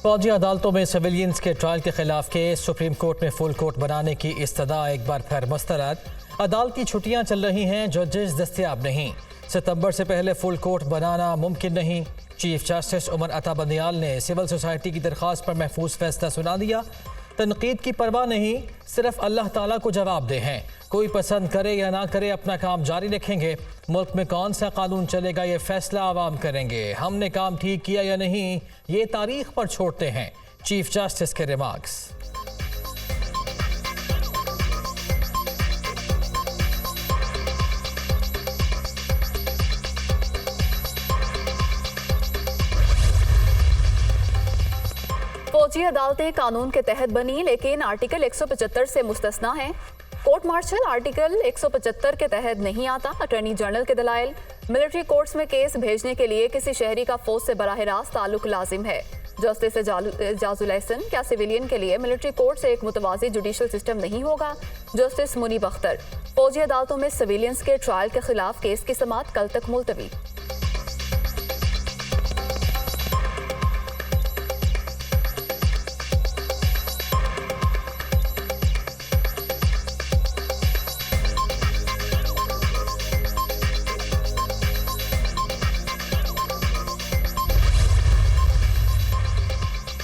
फौजी अदालतों में सिविलियंस के ट्रायल के खिलाफ केस, सुप्रीम कोर्ट में फुल कोर्ट बनाने की इस्तदा एक बार फिर मुस्तरद। अदालती छुट्टियां चल रही हैं, जजेस दस्तयाब नहीं। सितंबर से पहले फुल कोर्ट बनाना मुमकिन नहीं। चीफ जस्टिस उमर अता बंदियाल ने सिविल सोसाइटी की दरख्वास्त पर महफूज फैसला सुना दिया। तनकीद की परवाह नहीं, सिर्फ अल्लाह ताला को जवाब दे हैं। कोई पसंद करे या ना करे, अपना काम जारी रखेंगे। मुल्क में कौन सा कानून चलेगा, ये फैसला आवाम करेंगे। हमने काम ठीक किया या नहीं, ये तारीख पर छोड़ते हैं। चीफ जस्टिस के रिमार्क्स। फौजी अदालतें कानून के तहत बनी, लेकिन आर्टिकल 175 से मुस्तस्ना है। कोर्ट मार्शल आर्टिकल 175 के तहत नहीं आता। अटॉर्नी जनरल के दलाइल, मिलिट्री कोर्ट्स में केस भेजने के लिए किसी शहरी का फौज से बराह रास्त ताल्लुक लाजिम है। जस्टिस एजाजुल एहसन, क्या सिविलियन के लिए मिलिट्री कोर्ट से एक मुतवाज़ी जुडिशल सिस्टम नहीं होगा? जस्टिस मुनीब अख्तर, फौजी अदालतों में सिविलियंस के ट्रायल के खिलाफ केस की समाअत कल तक मुलतवी।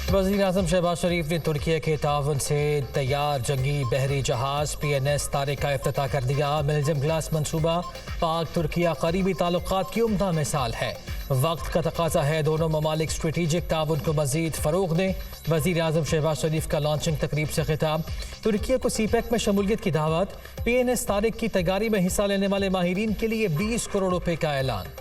वज़ीर आज़म शहबाज शरीफ ने तुर्की के ताउन से तैयार जंगी बहरी जहाज PNS तारिक का इफ्तिताह कर दिया। बेल्जियम क्लास मनसूबा पाक तुर्किया करीबी ताल्लुकात की उम्दा मिसाल है। वक्त का तकाजा है दोनों ममालिक स्ट्रेटेजिक ताउन को मजीद फ़रोग दें। वज़ीर आज़म शहबाज शरीफ का लॉन्चिंग तकरीब से खिताब। तुर्की को CPEC में शमूलियत की दावत। PNS तारिक की तैयारी में हिस्सा लेने वाले माहिरीन के लिए 20 करोड़ रुपए का ऐलान।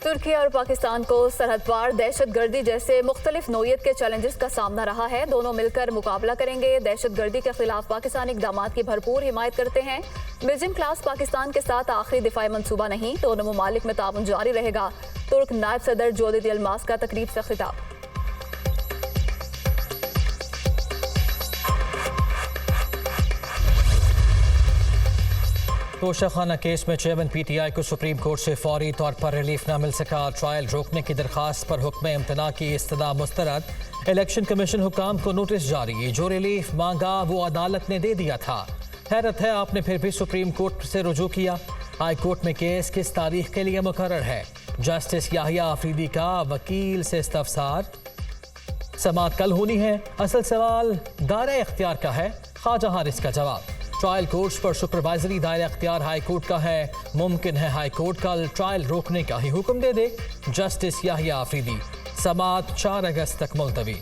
तुर्की और पाकिस्तान को सरहद पार दहशतगर्दी जैसे मुख्तलिफ नौइयत के चैलेंजेस का सामना रहा है। दोनों मिलकर मुकाबला करेंगे। दहशतगर्दी के खिलाफ पाकिस्तानी इक़दामात की भरपूर हिमायत करते हैं। बेल्जियम क्लास पाकिस्तान के साथ आखिरी दिफाई मंसूबा नहीं, दोनों ममालिक में ताउन जारी रहेगा। तुर्क नायब सदर जोदित यल्मास का तकरीब से खिताब। तोशाखाना केस में चेयरमैन PTI को सुप्रीम कोर्ट से फौरी तौर पर रिलीफ न मिल सका। ट्रायल रोकने की दरखास्त पर हुक्म इम्तना की इस्तदा मुस्तरद। इलेक्शन कमीशन हुकाम को नोटिस जारी। जो रिलीफ मांगा वो अदालत ने दे दिया था। हैरत है, आपने फिर भी सुप्रीम कोर्ट से रुजू किया। हाई कोर्ट में केस किस तारीख के लिए मुकर्रर है? जस्टिस याहिया आफरीदी का वकील से इस्तफसार। समाअत कल होनी है। असल सवाल दायरा इख्तियार का है। ख्वाजा हारिस का जवाब। ट्रायल कोर्ट्स पर सुपरवाइजरी दायरा इख्तियार हाई कोर्ट का है। मुमकिन है हाई कोर्ट कल ट्रायल रोकने का ही हुक्म दे दे। जस्टिस याहिया आफरीदी। समाअत 4 अगस्त तक मुलतवी।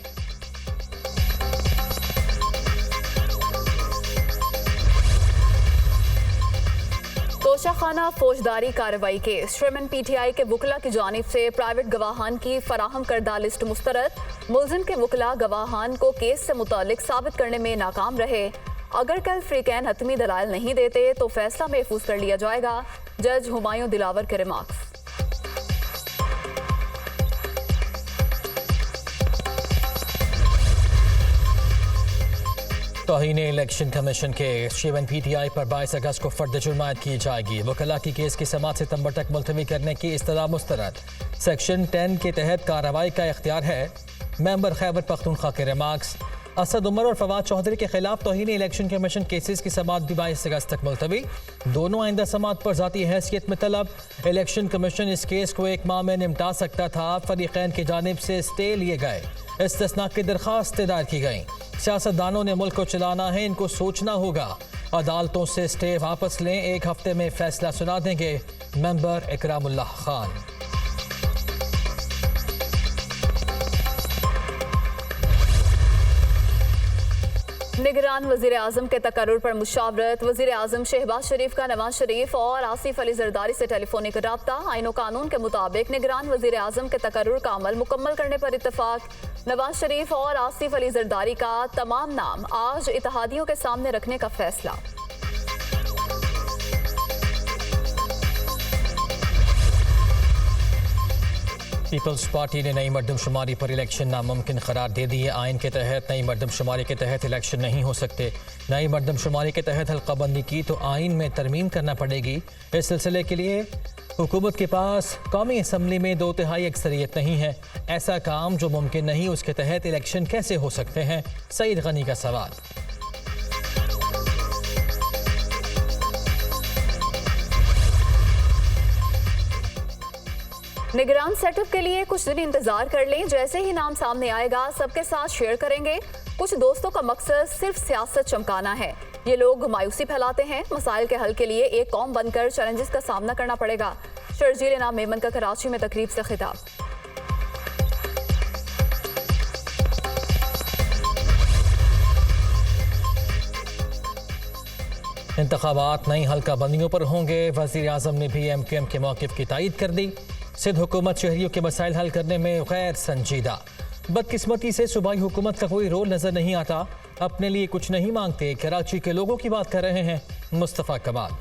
तोशाखाना फौजदारी कार्रवाई केस, चेयरमैन PTI के वकला की जानिब से प्राइवेट गवाहान की फराहम करदा लिस्ट मुस्तरद। मुलजिम के वकला गवाहान को केस से मुतालिक साबित करने में नाकाम रहे। अगर कल फ्रीकैन हतमी दलाल नहीं देते तो फैसला महफूज कर लिया जाएगा। जज हुमायूं दिलावर के रिमार्क्स। तौहीन इलेक्शन कमीशन के चेयरमैन PTI पर 22 अगस्त को फर्द जुर्मायत की जाएगी। वकला की केस की समाअत सितंबर तक मुलतवी करने की इस्तदा मुस्तरद। सेक्शन 10 के तहत कार्रवाई का इख्तियार है। मेंबर खैबर पख्तूनख्वा के रिमार्क्स। असद उमर और फवाद चौधरी के खिलाफ तौहीन इलेक्शन कमीशन केसेस की समाअत भी 22 अगस्त तक मुलतवी। दोनों आइंदा समाअत पर ज़ाती हैसियत में तलब। इलेक्शन कमीशन इस केस को 1 माह में निपटा सकता था। फरीकैन की जानिब से स्टे लिए गए। इस्तिस्ना की दरख्वास्त दायर की गई। सियासतदानों ने मुल्क को चलाना है, इनको सोचना होगा। अदालतों से स्टे वापस लें, 1 हफ्ते में फैसला सुना देंगे। मेंबर इकरामुल्लाह खान। निगरान वज़ीर आज़म के तकर्रुर पर मुशावरत। वज़ीर आज़म शहबाज शरीफ का नवाज शरीफ और आसिफ अली जरदारी से टेलीफोनिक राब्ता। आईन कानून के मुताबिक निगरान वज़ीर आज़म के तकर्रुर का अमल मुकम्मल करने पर इत्तफाक। नवाज शरीफ और आसिफ अली जरदारी का तमाम नाम आज इत्तेहादियों के सामने रखने का फैसला। पीपल्स पार्टी ने नई मरदमशुमारी पर इलेक्शन नामुमकिन करार दे दिए। आइन के तहत नई मरदमशुमारी के तहत इलेक्शन नहीं हो सकते। नई मरदमशुमारी के तहत हल्काबंदी की तो आइन में तरमीम करना पड़ेगी। इस सिलसिले के लिए हुकूमत के पास कौमी असम्बली में 2/3 अक्सरियत नहीं है। ऐसा काम जो मुमकिन नहीं, उसके तहत इलेक्शन कैसे हो सकते हैं? सईद गनी का सवाल। निगरान सेटअप के लिए कुछ दिन इंतजार कर लें। जैसे ही नाम सामने आएगा सबके साथ शेयर करेंगे। कुछ दोस्तों का मकसद सिर्फ सियासत चमकाना है। ये लोग मायूसी फैलाते हैं। मसाइल के हल के लिए एक कौम बनकर चैलेंजेस का सामना करना पड़ेगा। शर्जील इनाम मेमन का कराची में तकरीब से खिताब। इंतखाबात नई हल्का बंदियों पर होंगे। वज़ीर आज़म ने भी MQM के मौक़िफ़ की तायीद कर दी। सिंध हुकूमत शहरियों के मसाइल हल करने में गैर संजीदा। बदकिस्मती से सूबाई हुकूमत का कोई रोल नजर नहीं आता। अपने लिए कुछ नहीं मांगते। कराची के लोगों की बात कर रहे हैं मुस्तफ़ा कमाल।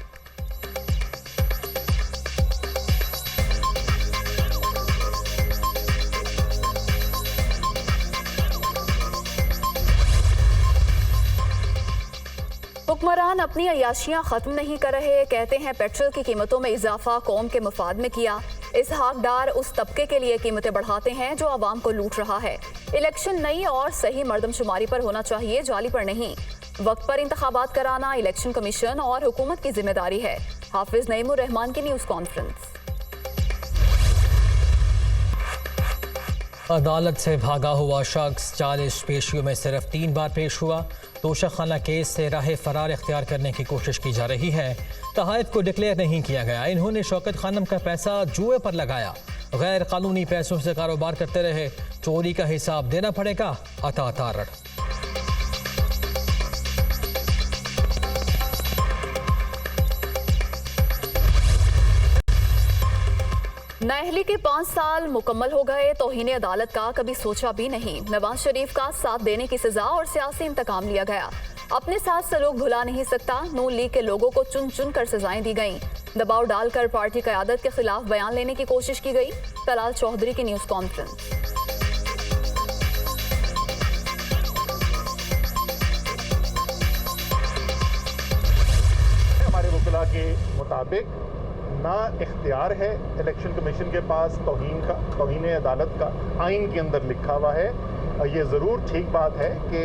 हुक्मरान अपनी अयाशियां खत्म नहीं कर रहे। कहते हैं पेट्रोल की कीमतों में इजाफा कौम के मफाद में किया। इसहाक डार उस तबके के लिए कीमतें बढ़ाते हैं जो आवाम को लूट रहा है। इलेक्शन नई और सही मर्दमशुमारी पर होना चाहिए, जाली पर नहीं। वक्त पर इंतखाबात कराना इलेक्शन कमीशन और हुकूमत की जिम्मेदारी है। हाफिज नईमुर रहमान की न्यूज़ कॉन्फ्रेंस। अदालत से भागा हुआ शख्स 40 पेशियों में सिर्फ 3 बार पेश हुआ। तोशाखाना केस से राह फरार इख्तियार करने की कोशिश की जा रही है। तहाइफ को डिक्लेयर नहीं किया गया। इन्होंने शौकत खानम का पैसा जुए पर लगाया। गैर कानूनी पैसों से कारोबार करते रहे। चोरी का हिसाब देना पड़ेगा। अता तारड़। नाअहली के 5 साल मुकम्मल हो गए। तौहीन अदालत का कभी सोचा भी नहीं। नवाज शरीफ का साथ देने की सजा और सियासी इंतकाम लिया गया। अपने साथ सलूक भुला नहीं सकता। नून लीग के लोगों को चुन चुन कर सजाएं दी गईं। दबाव डालकर पार्टी क़यादत के खिलाफ बयान लेने की कोशिश की गई। तलाल चौधरी की न्यूज़ कॉन्फ्रेंस। हमारे वकीला के मुताबिक ना इख्तियार है इलेक्शन कमीशन के पास तौहीन अदालत का। आइन के अंदर लिखा हुआ है। ये ज़रूर ठीक बात है कि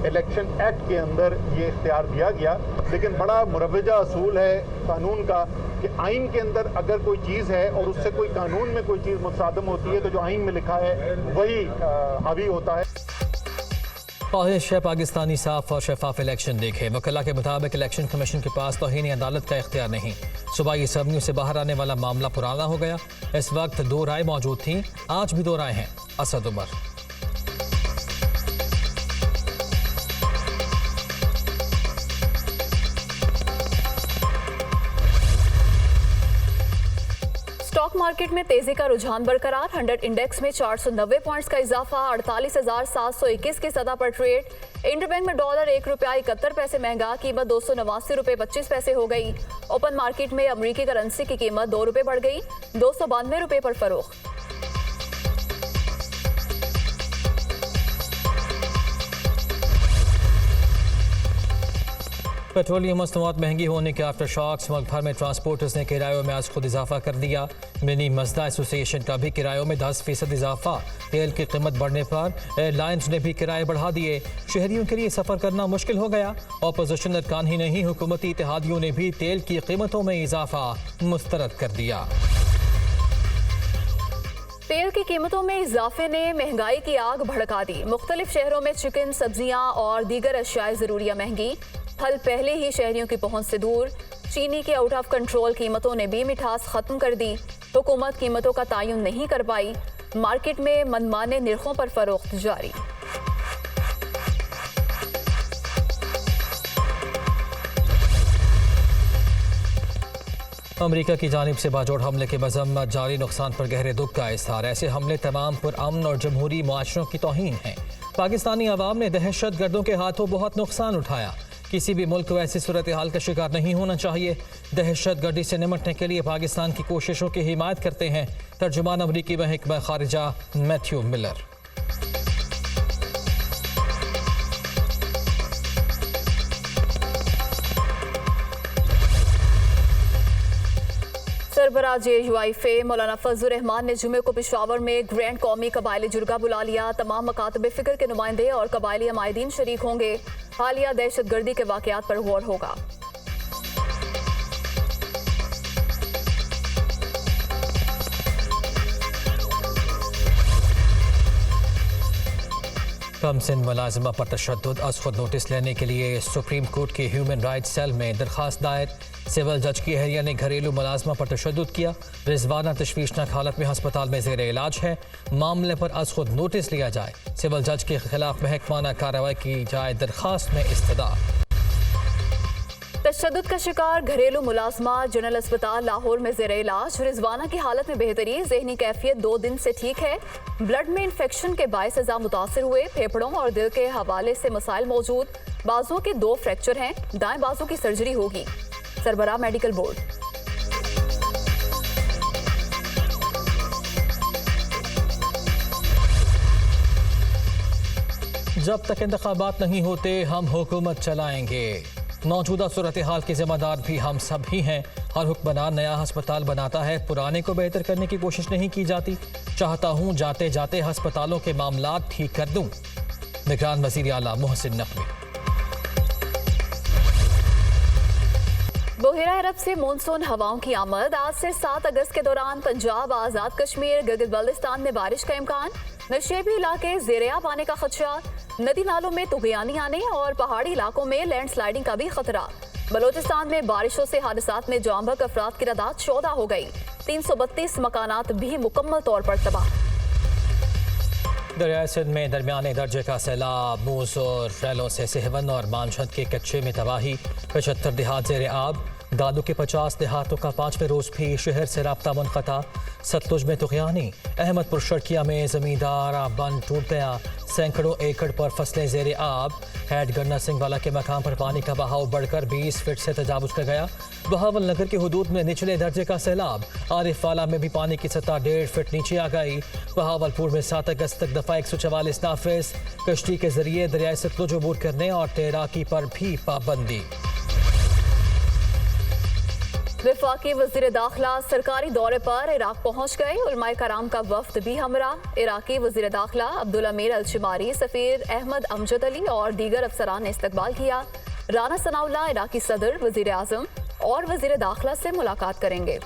इलेक्शन एक्ट के अंदर ये इख्तियार दिया गया, लेकिन बड़ा मुरवजा असूल है कानून का कि आइन के अंदर अगर कोई चीज़ है और उससे कोई कानून में कोई चीज़ मुतसादम होती है तो जो आइन में लिखा है वही हावी होता है। ख्वाहिश है पाकिस्तानी साफ और शफाफ इलेक्शन देखे। वकला के मुताबिक इलेक्शन कमीशन के पास तौहीन अदालत का इख्तियार नहीं। सूबाई असम्बलियों से बाहर आने वाला मामला पुराना हो गया। इस वक्त 2 राय मौजूद थीं, आज भी 2 राय हैं। असद उमर। स्टॉक मार्केट में तेजी का रुझान बरकरार। 100 इंडेक्स में 490 पॉइंट्स का इजाफा। 48,721 की सतह पर ट्रेड। इंटरबैंक में डॉलर ₹1.71 महंगा। कीमत ₹289.25 हो गई। ओपन मार्केट में अमरीकी करेंसी की कीमत ₹2 बढ़ गई। ₹292 पर फरोख्त। पेट्रोलियम मसनूआत महंगी होने के आफ्टर शॉक्स। मुल्क भर में ट्रांसपोर्टर्स ने किरायों में आज खुद इजाफा कर दिया। मिनी मजदा एसोसिएशन का भी किरायों में 10% इजाफा। तेल की कीमत बढ़ने पर एयरलाइंस ने भी किराए बढ़ा दिए। शहरियों के लिए सफ़र करना मुश्किल हो गया। अपोजिशन अरकान ही नहीं, हुकूमती इत्तेहादियों ने भी तेल की कीमतों में इजाफा मुस्तरद कर दिया। तेल की कीमतों में इजाफे ने महंगाई की आग भड़का दी। मुख्तलिफ शहरों में चिकन, सब्जियां और दीगर अशियाए ज़रूरिया महंगी। फल पहले ही शहरियों की पहुंच से दूर। चीनी के आउट ऑफ कंट्रोल कीमतों ने भी मिठास खत्म कर दी। हुकूमत कीमतों का तायुन नहीं कर पाई। मार्केट में मनमाने निर्खों पर फरोख्त जारी। अमेरिका की जानिब से बाजोड़ हमले के मजम्मत जारी। नुकसान पर गहरे दुख का इज़हार। ऐसे हमले तमाम पुरअमन और जमहूरी मुआशरों की तौहीन है। पाकिस्तानी अवाम ने दहशत गर्दों के हाथों बहुत नुकसान उठाया। किसी भी मुल्क को ऐसी सूरत हाल का शिकार नहीं होना चाहिए। दहशतगर्दी से निपटने के लिए पाकिस्तान की कोशिशों की हिमायत करते हैं। तर्जुमान अमरीकी महकमा खारिजा मैथ्यू मिलर। सरबराह JUIFA मौलाना फजल रहमान ने जुमे को पेशावर में ग्रैंड कौमी कबायली जुर्गा बुला लिया। तमाम मकातब फ़िक्र के नुमाइंदे और कबायली अमायदीन शरीक होंगे। हालिया दहशतगर्दी के वाक़यात पर गौर होगा। कम सिन मुलाजिमा पर तशद्दुद अज खुद नोटिस लेने के लिए सुप्रीम कोर्ट के ह्यूमन राइट्स सेल में दरख्वास्त दायर। सिविल जज की अहलिया ने घरेलू मुलाजिमा पर तशद्दुद किया। रिजवाना तशवीशनाक हालत में हस्पताल में ज़ेर इलाज है। मामले पर अज खुद नोटिस लिया जाए। सिविल जज के खिलाफ महकमाना कार्रवाई की जाए, दरख्वास्त में इस्तदा। तशद्दुद का शिकार घरेलू मुलाजमा जनरल अस्पताल लाहौर में ज़ेर इलाज। रिजवाना की हालत में बेहतरी, जहनी कैफियत 2 दिन से ठीक है। ब्लड में इन्फेक्शन के बायस अज़ा मुतासर हुए। फेफड़ों और दिल के हवाले से मसाइल मौजूद। बाजुओं के 2 फ्रैक्चर हैं। दाएं बाजू की सर्जरी होगी। सरबराह मेडिकल बोर्ड। जब तक इंतखाबात नहीं होते हम हुकूमत चलाएंगे। मौजूदा सूरत हाल के जिम्मेदार भी हम सब ही हैं। हर हुक्मरान नया अस्पताल बनाता है, पुराने को बेहतर करने की कोशिश नहीं की जाती। चाहता हूँ जाते जाते अस्पतालों के मामलात ठीक कर दूँ। निगरान वज़ीर आला मोहसिन नकवी। बहिरा अरब से मानसून हवाओं की आमद। आज से 7 अगस्त के दौरान पंजाब, आज़ाद कश्मीर, गिलगित बल्तिस्तान में बारिश का इम्कान। नशेबी इलाके ज़ेर-ए-आब आने का खदशा। नदी नालों में तुग़यानी आने और पहाड़ी इलाकों में लैंडस्लाइडिंग का भी खतरा। बलोचिस्तान में बारिशों से हादसात में जाँ बहक अफराद की तादाद 14 हो गई। 332 मकानात भी मुकम्मल तौर पर तबाह। दरियाए सिंध में दरमियाने दर्जे का सैलाब। मूस और फैलों से सेहवन और मानछत के कच्चे में तबाही। 75 देहात ज़ेर आब। दादू के 50 देहातों का 5वें रोज भी शहर से राब्ता मुनक़ता। सतलुज में तुग़यानी। अहमदपुर शर्किया में ज़मींदार बंद टूट गया। सैकड़ों एकड़ पर फसलें ज़ेर आब। हेड गन्ना सिंह वाला के मकाम पर पानी का बहाव बढ़कर 20 फीट से तजावुज़ कर गया। बहावल नगर के हुदूद में निचले दर्जे का सैलाब। आरिफ वाला में भी पानी की सतह 1.5 फीट नीचे आ गई। बहावलपुर में 7 अगस्त तक दफ़ा 144 नाफिज। कश्ती के जरिए दरियाए सतलुज अबूर करने और तैराकी पर भी पाबंदी। वफाकी वज़ीर दाखिला सरकारी दौरे पर इराक पहुँच गए। उलमाए कराम का वफ्द भी हमरा। इराकी वज़ीर दाखिला अब्दुल अमीर अल शिमारी, सफ़ीर अहमद अमजद अली और दीगर अफसरान ने इस्तकबाल किया। राना सनाउल्लाह इराकी सदर, वज़ीर आज़म और वज़ीर दाखिला से मुलाकात करेंगे।